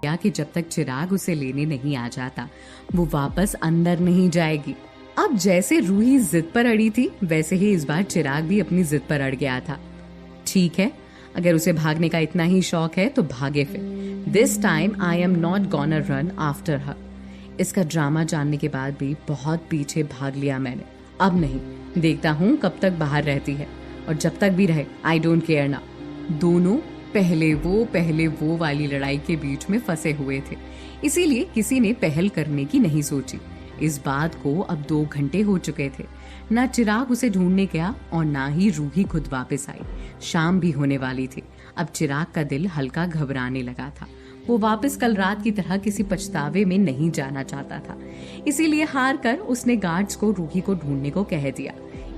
कि जब तक चिराग उसे लेने नहीं आ जाता वो वापस अंदर नहीं जाएगी। अब जैसे रूही जिद पर अड़ी थी वैसे ही इस बार चिराग भी अपनी जिद पर अड़ गया था। ठीक है, अगर उसे भागने का इतना ही शौक है तो भागे फिर। This time I am not gonna run after her. इसका ड्रामा जानने के बाद भी बहुत पीछे भाग लिया मैंने। अब नहीं, देखता हूँ कब तक बाहर रहती है, और जब तक भी रहे आई डोंट केयर ना। दोनों पहले वो वाली लड़ाई के बीच में फंसे हुए थे, इसीलिए किसी ने पहल करने की नहीं सोची। इस बात को अब 2 घंटे हो चुके थे। ना चिराग उसे ढूंढने गया और ना ही रूही खुद वापस आई। शाम भी होने वाली थी। अब चिराग का दिल हल्का घबराने लगा था। वो वापस कल रात की तरह किसी पछतावे में नहीं जाना चाहता था, इसीलिए हार कर उसने गार्ड्स को रूही को ढूंढने को कह दिया।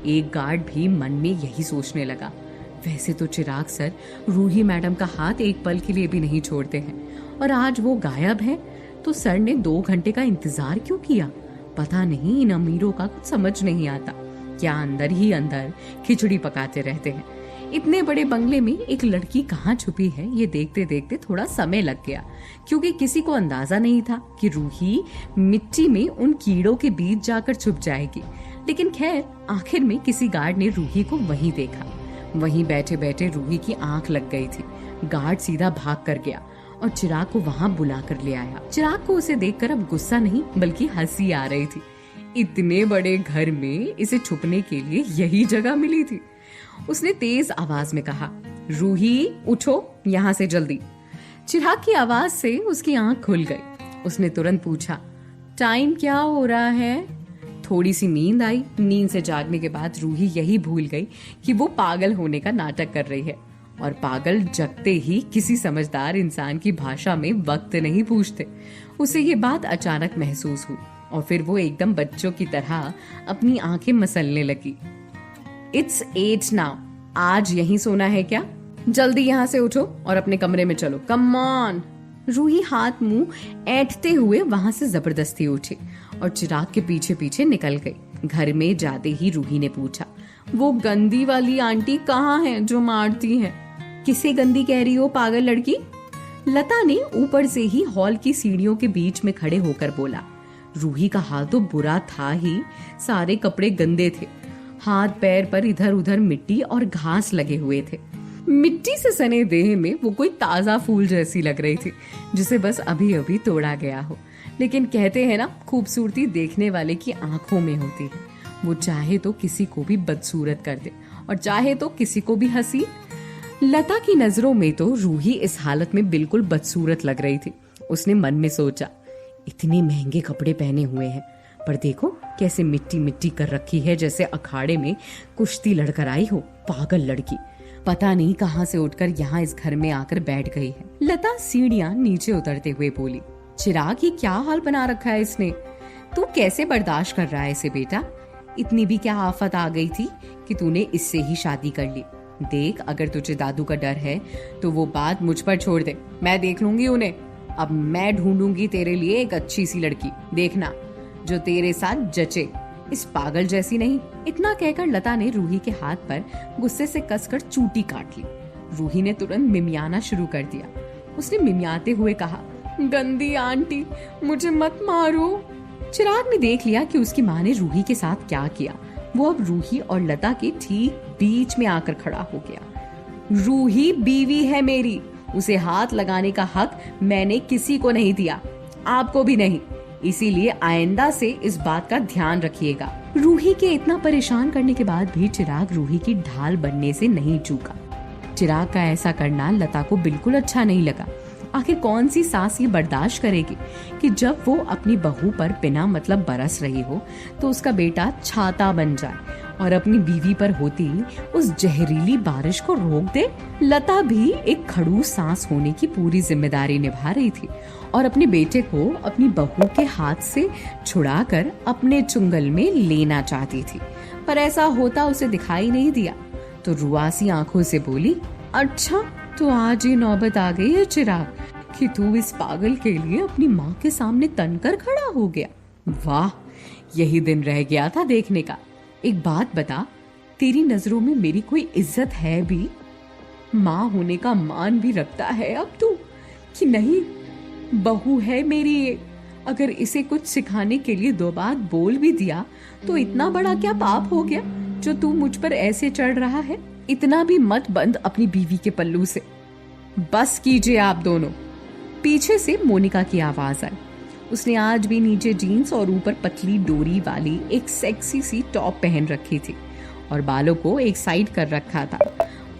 एक गार्ड भी मन में यही सोचने लगा, वैसे तो चिराग सर रूही मैडम का हाथ एक पल के लिए भी नहीं छोड़ते हैं, और आज वो गायब है तो सर ने 2 घंटे का इंतजार क्यों किया? पता नहीं, इन अमीरों का कुछ समझ नहीं आता, क्या अंदर ही अंदर खिचड़ी पकाते रहते हैं। इतने बड़े बंगले में एक लड़की कहाँ छुपी है ये देखते देखते थोड़ा समय लग गया, क्योंकि किसी को अंदाजा नहीं था कि रूही मिट्टी में उन कीड़ों के बीच जाकर छुप जाएगी। लेकिन खैर आखिर में किसी गार्ड ने रूही को वहीं देखा। वहीं बैठे बैठे रूही की आंख लग गई थी। गार्ड सीधा भाग कर गया और चिराग को वहां बुला कर ले आया। चिराग को उसे देखकर अब गुस्सा नहीं बल्कि हंसी आ रही थी। इतने बड़े घर में इसे छुपने के लिए यही जगह मिली थी। उसने तेज आवाज में कहा, रूही उठो यहाँ से जल्दी। चिराग की आवाज से उसकी आंख खुल गई। उसने तुरंत पूछा, टाइम क्या हो रहा है? थोड़ी सी नींद आई। नींद से जागने के बाद रूही यही भूल गई कि वो पागल होने का नाटक कर रही है, और पागल जगते ही किसी समझदार इंसान की भाषा में वक्त नहीं पूछते। उसे ये बात अचानक महसूस हुई और फिर वो एकदम बच्चों की तरह अपनी आंखें मसलने लगी। It's 8 now. आज यहीं सोना है क्या? जल्दी यहाँ से उठो और अपने कमरे में चलो, कम ऑन। रूही हाथ मुंह ऐंठते हुए वहां से जबरदस्ती उठी और चिराग के पीछे पीछे निकल गई। घर में जाते ही रूही ने पूछा, वो गंदी वाली आंटी कहाँ है जो मारती है? किसे गंदी कह रही हो पागल लड़की? लता ने ऊपर से ही हॉल की सीढ़ियों के बीच में खड़े होकर बोला। रूही का हाल तो बुरा था ही, सारे कपड़े गंदे थे। हाथ पैर पर इधर उधर मिट्टी और घास लगे हुए थे। मिट्टी से सने देह में वो कोई ताजा फूल जैसी लग रही थी जिसे बस अभी अभी तोड़ा गया हो। लेकिन कहते हैं ना, खूबसूरती देखने वाले की आंखों में होती है। वो चाहे तो किसी को भी बदसूरत कर दे और चाहे तो किसी को भी हंसी। लता की नजरों में तो रूही इस हालत में बिल्कुल बदसूरत लग रही थी। उसने मन में सोचा, इतने महंगे कपड़े पहने हुए हैं पर देखो कैसे मिट्टी मिट्टी कर रखी है, जैसे अखाड़े में कुश्ती लड़कर आई हो। पागल लड़की, पता नहीं कहां से उठकर यहाँ इस घर में आकर बैठ गई है। लता सीढ़ियां नीचे उतरते हुए बोली, चिराग ये क्या हाल बना रखा है इसने? तू कैसे बर्दाश्त कर रहा है इसे बेटा? इतनी भी क्या आफत आ गई थी कि तूने इससे ही शादी कर ली? देख, अगर तुझे दादू का डर है तो वो बात मुझ पर छोड़ दे, मैं देख लूंगी उन्हें। अब मैं ढूंढूंगी तेरे लिए एक अच्छी सी लड़की, देखना जो तेरे साथ जचे, इस पागल जैसी नहीं। इतना कहकर लता ने रूही के हाथ पर गुस्से से कसकर चूटी काट ली। रूही ने तुरंत मिमियाना शुरू कर दिया। उसने मिमियाते हुए कहा, गंदी आंटी, मुझे मत मारो। चिराग ने देख लिया कि उसकी माँ ने रूही के साथ क्या किया। वो अब रूही और लता के ठीक बीच में आकर खड़ा हो गया। रूही बीवी है मेरी, उसे हाथ लगाने का हक मैंने किसी को नहीं दिया, आपको भी नहीं। इसीलिए आइंदा से इस बात का ध्यान रखिएगा। रूही के इतना परेशान करने के बाद भी चिराग रूही की ढाल बनने से नहीं चूका। चिराग का ऐसा करना लता को बिल्कुल अच्छा नहीं लगा। आखिर कौन सी सास ये बर्दाश्त करेगी कि जब वो अपनी बहू पर बिना मतलब बरस रही हो तो उसका बेटा छाता बन जाए और अपनी बीवी पर होती उस जहरीली बारिश को रोक दे। लता भी एक खड़ूस सांस होने की पूरी जिम्मेदारी निभा रही थी और अपने बेटे को अपनी बहू के हाथ से छुड़ाकर अपने चुंगल में लेना चाहती थी, पर ऐसा होता उसे दिखाई नहीं दिया। तो रुआसी आंखों से बोली, अच्छा तो आज ये नौबत आ गई है चिराग कि तू इस पागल के लिए अपनी माँ के सामने तनकर खड़ा हो गया। वाह, यही दिन रह गया था देखने का। एक बात बता, तेरी नजरों में मेरी कोई इज्जत है भी? माँ होने का मान भी रखता है अब तू कि नहीं? बहू है मेरी ये, अगर इसे कुछ सिखाने के लिए 2 बात बोल भी दिया तो इतना बड़ा क्या पाप हो गया जो तू मुझ पर ऐसे चढ़ रहा है। इतना भी मत बंद अपनी बीवी के पल्लू से। बस कीजिए आप दोनों। पीछे से मोनिका की आवाज आई। उसने आज भी नीचे जीन्स और ऊपर पतली डोरी वाली एक सेक्सी सी टॉप पहन रखी थी और बालों को एक साइड कर रखा था।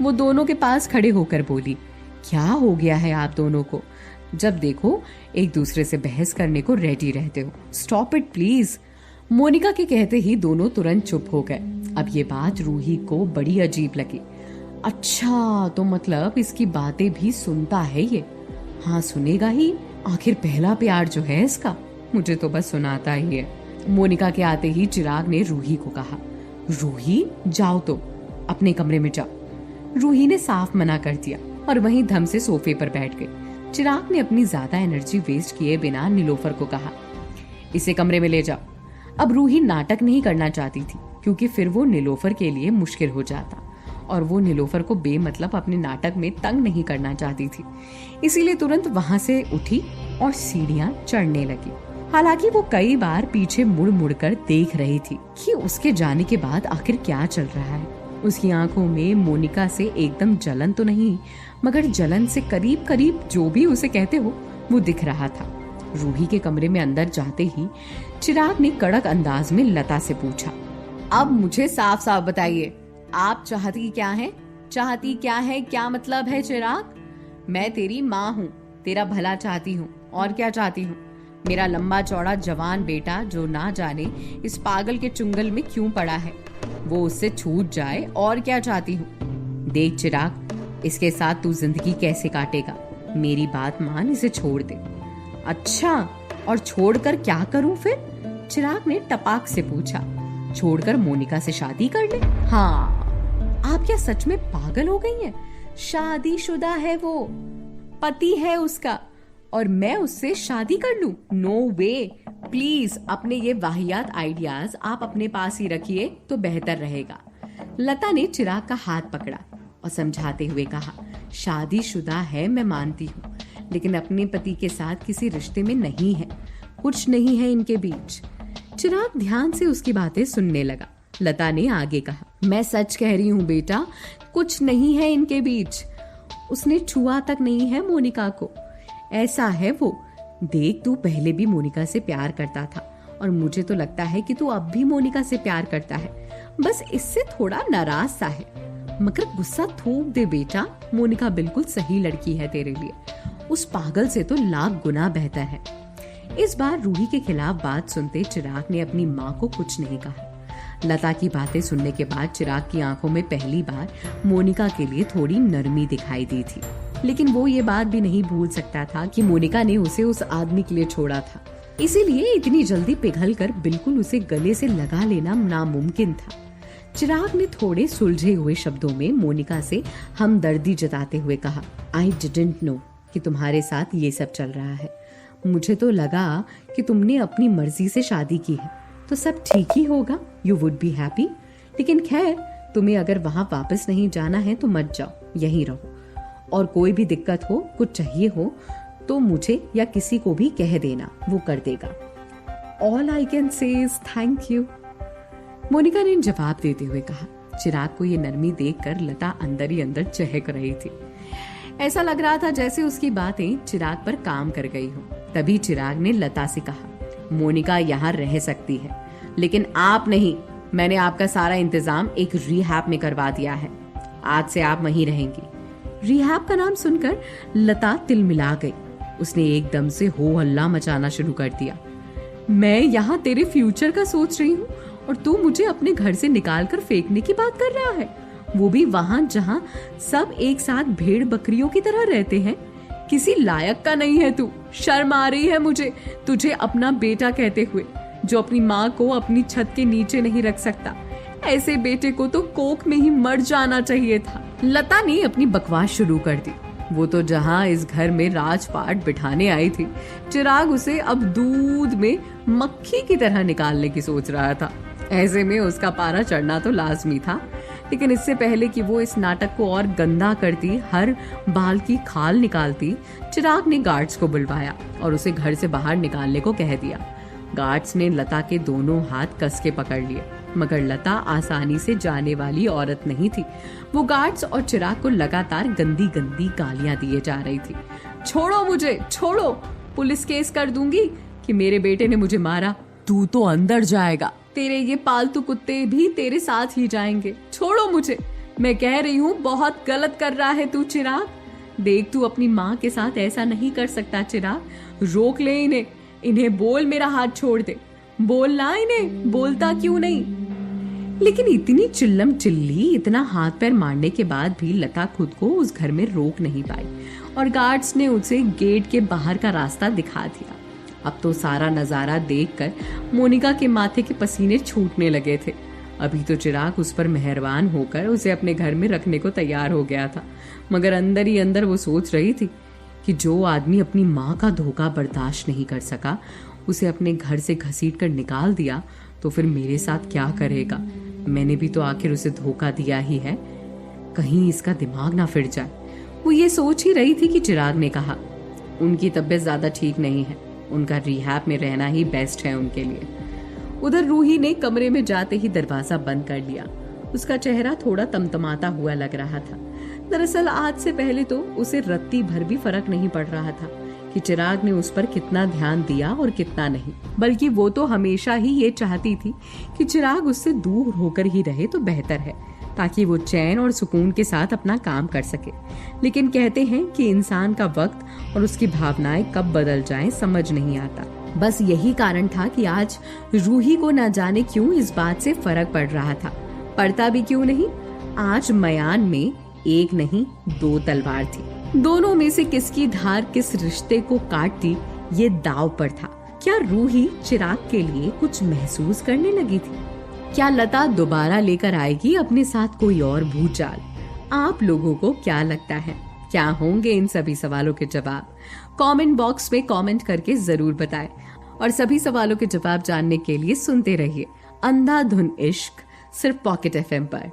वो दोनों के पास खड़े होकर बोली, क्या हो गया है आप दोनों को? जब देखो एक दूसरे से बहस करने को रेडी रहते हो। Stop it please. मोनिका के कहते ही दोनों तुरंत चुप हो गए। अब ये बात रूही को बड़ी अजीब लगी। अच्छा, तो मतलब इसकी बातें भी सुनता है ये? हाँ, सुनेगा ही, आखिर पहला प्यार जो है इसका। मुझे तो बस सुनाता ही है। मोनिका के आते ही चिराग ने रूही को कहा, रूही जाओ तो अपने कमरे में जाओ। रूही ने साफ मना कर दिया और वहीं धम से सोफे पर बैठ गई। चिराग ने अपनी ज्यादा एनर्जी वेस्ट किए बिना नीलोफर को कहा, इसे कमरे में ले जाओ। अब रूही नाटक नहीं करना चाहती थी क्योंकि फिर वो नीलोफर के लिए मुश्किल हो जाता और वो नीलोफर को बेमतलब अपने नाटक में तंग नहीं करना चाहती थी। इसीलिए तुरंत वहां से उठी और सीढ़ियां चढ़ने लगी। हालांकि वो कई बार पीछे मुड़ मुड़ कर देख रही थी कि उसके जाने के बाद आखिर क्या चल रहा है। उसकी आंखों में मोनिका से एकदम जलन तो नहीं, मगर जलन से करीब करीब जो भी उसे कहते हो वो दिख रहा था। रूही के कमरे में अंदर जाते ही चिराग ने कड़क अंदाज में लता से पूछा, अब मुझे साफ साफ बताइए, आप चाहती क्या है? चाहती क्या है? क्या मतलब है चिराग? मैं तेरी माँ हूँ, तेरा भला चाहती हूँ, और क्या चाहती हूँ? मेरा लंबा चौड़ा जवान बेटा जो ना जाने इस पागल के चुंगल में क्यों पड़ा है, वो उससे छूट जाए, और क्या चाहती हूँ? देख चिराग, इसके साथ तू जिंदगी कैसे काटेगा? मेरी बात मान, इसे छोड़ दे। अच्छा, और छोड़कर क्या करूं फिर? चिराग ने टपाक से पूछा। छोड़कर मोनिका से शादी कर ले? हाँ। आप क्या सच में पागल हो गई हैं? शादीशुदा है वो, पति है उसका, और मैं उससे शादी कर लूं? No way. प्लीज अपने ये वाहियात आइडियाज आप अपने पास ही रखिए तो बेहतर रहेगा। लता ने चिराग का हाथ पकड़ा और समझाते हुए कहा, शादीशुदा है मैं मानती हूँ, लेकिन अपने पति के साथ किसी रिश्ते में नहीं है, कुछ नहीं है इनके बीच। चिराग ध्यान से उसकी बातें सुनने लगा। लता ने आगे कहा, मैं सच कह रही हूँ बेटा, कुछ नहीं है इनके बीच। उसने छुआ तक नहीं है मोनिका को, ऐसा है वो। देख, तू पहले भी मोनिका से प्यार करता था और मुझे तो लगता है कि तू अब भी मोनिका से प्यार करता है, बस इससे थोड़ा नाराज सा है। मगर गुस्सा थूक दे बेटा, मोनिका बिल्कुल सही लड़की है तेरे लिए, उस पागल से तो लाख गुना बेहतर है। इस बार रूही के खिलाफ बात सुनते चिराग ने अपनी माँ को कुछ नहीं कहा। लता की बातें सुनने के बाद चिराग की आंखों में पहली बार मोनिका के लिए थोड़ी नरमी दिखाई दी थी, लेकिन वो ये बात भी नहीं भूल सकता था कि मोनिका ने उसे उस आदमी के लिए छोड़ा था, इसीलिए इतनी जल्दी पिघल कर बिल्कुल उसे गले से लगा लेना नामुमकिन था। चिराग ने थोड़े सुलझे हुए शब्दों में मोनिका से हमदर्दी जताते हुए कहा, आई डिडंट नो कि तुम्हारे साथ ये सब चल रहा है। मुझे तो लगा कि तुमने अपनी मर्जी से शादी की है तो सब ठीक ही होगा, यू वुड बी हैप्पी। लेकिन खैर, तुम्हें अगर वहां वापस नहीं जाना है तो मत जाओ, यहीं रहो, और कोई भी दिक्कत हो, कुछ चाहिए हो तो मुझे या किसी को भी कह देना, वो कर देगा। All I can say is thank you, Monica ने जवाब देते हुए कहा। चिराग को ये नरमी देखकर लता अंदर ही अंदर चहक रही थी। ऐसा लग रहा था जैसे उसकी बातें चिराग पर काम कर गई हो। तभी चिराग ने लता से कहा, मोनिका यहाँ रह सकती है, लेकिन आप नहीं। मैंने आपका सारा इंतजाम एक रिहैब में करवा दिया है, आज से आप वहीं रहेंगी। रिहैब का नाम सुनकर लता तिलमिला गई। उसने एकदम से हो हल्ला मचाना शुरू कर दिया। मैं यहाँ तेरे फ्यूचर का सोच रही हूँ और तू मुझे अपने घर से निकाल कर फेंकने की बात कर रहा है, वो भी वहां जहां सब एक साथ भेड़ बकरियों की तरह रहते हैं। किसी लायक का नहीं है तू। शर्म आ रही है मुझे तुझे अपना बेटा कहते हुए, जो अपनी माँ को अपनी छत के नीचे नहीं रख सकता। ऐसे बेटे को तो कोख में ही मर जाना चाहिए था। लता ने अपनी बकवास शुरू कर दी। वो तो जहां इस घर में राजपाट बिठाने आई थी, चिराग उसे अब दूध में मक्खी की तरह निकालने की सोच रहा था। ऐसे में उसका पारा चढ़ना तो लाजमी था। लेकिन इससे पहले कि वो इस नाटक को और गंदा करती, हर बाल की खाल निकालती, चिराग ने गार्ड्स को बुलवाया और उसे घर से बाहर निकालने को कह दिया। गार्ड्स ने लता के दोनों हाथ कस के पकड़ लिए, मगर लता आसानी से जाने वाली औरत नहीं थी। वो गार्ड्स और चिराग को लगातार गंदी गंदी गालियां दिए जा रही थी। छोड़ो मुझे, छोड़ो, पुलिस केस कर दूंगी कि मेरे बेटे ने मुझे मारा। तू तो अंदर जाएगा, तेरे ये पालतू कुत्ते भी तेरे साथ ही जाएंगे। छोड़ो मुझे, मैं कह रही हूँ बहुत गलत कर रहा है तू चिराग। देख, तू अपनी माँ के साथ ऐसा नहीं कर सकता चिराग। रोक ले इन्हें, इन्हें बोल मेरा हाथ छोड़ दे। बोलना इन्हें, बोलता क्यों नहीं? लेकिन इतनी चिल्लम चिल्ली, इतना हाथ पैर मारने के बाद भी लता खुद को उस घर में रोक नहीं पाई और गार्ड्स ने उसे गेट के बाहर का रास्ता दिखा दिया। अब तो सारा नजारा देखकर मोनिका के माथे के पसीने छूटने लगे थे। अभी तो चिराग उस पर मेहरबान होकर उसे अपने घर में रखने को तैयार हो गया था, मगर अंदर ही अंदर वो सोच रही थी कि जो आदमी अपनी माँ का धोखा बर्दाश्त नहीं कर सका, उसे अपने घर से घसीट कर निकाल दिया, तो फिर मेरे साथ क्या करेगा? मैंने भी तो आखिर उसे धोखा दिया ही है, कहीं इसका दिमाग ना फिर जाए। वो ये सोच ही रही थी कि चिराग ने कहा, उनकी तबीयत ज्यादा ठीक नहीं है, उनका रिहैब में रहना ही बेस्ट है उनके लिए। उधर रूही ने कमरे में जाते ही दरवाजा बंद कर लिया। उसका चेहरा थोड़ा तमतमाता हुआ लग रहा था। दरअसल आज से पहले तो उसे रत्ती भर भी फर्क नहीं पड़ रहा था कि चिराग ने उस पर कितना ध्यान दिया और कितना नहीं, बल्कि वो तो हमेशा ही ये चाहती थी कि चिराग उससे दूर होकर ही रहे तो बेहतर है, ताकि वो चैन और सुकून के साथ अपना काम कर सके। लेकिन कहते हैं कि इंसान का वक्त और उसकी भावनाएं कब बदल जाएं समझ नहीं आता। बस यही कारण था कि आज रूही को न जाने क्यों इस बात से फर्क पड़ रहा था। पड़ता भी क्यों नहीं, आज मयान में एक नहीं 2 तलवार थी। दोनों में से किसकी धार किस रिश्ते को काटती, ये दांव पर था। क्या रूही चिराग के लिए कुछ महसूस करने लगी थी? क्या लता दोबारा लेकर आएगी अपने साथ कोई और भूचाल? आप लोगों को क्या लगता है, क्या होंगे इन सभी सवालों के जवाब? कमेंट बॉक्स में कमेंट करके जरूर बताएं और सभी सवालों के जवाब जानने के लिए सुनते रहिए अंधाधुन इश्क, सिर्फ पॉकेट FM पर।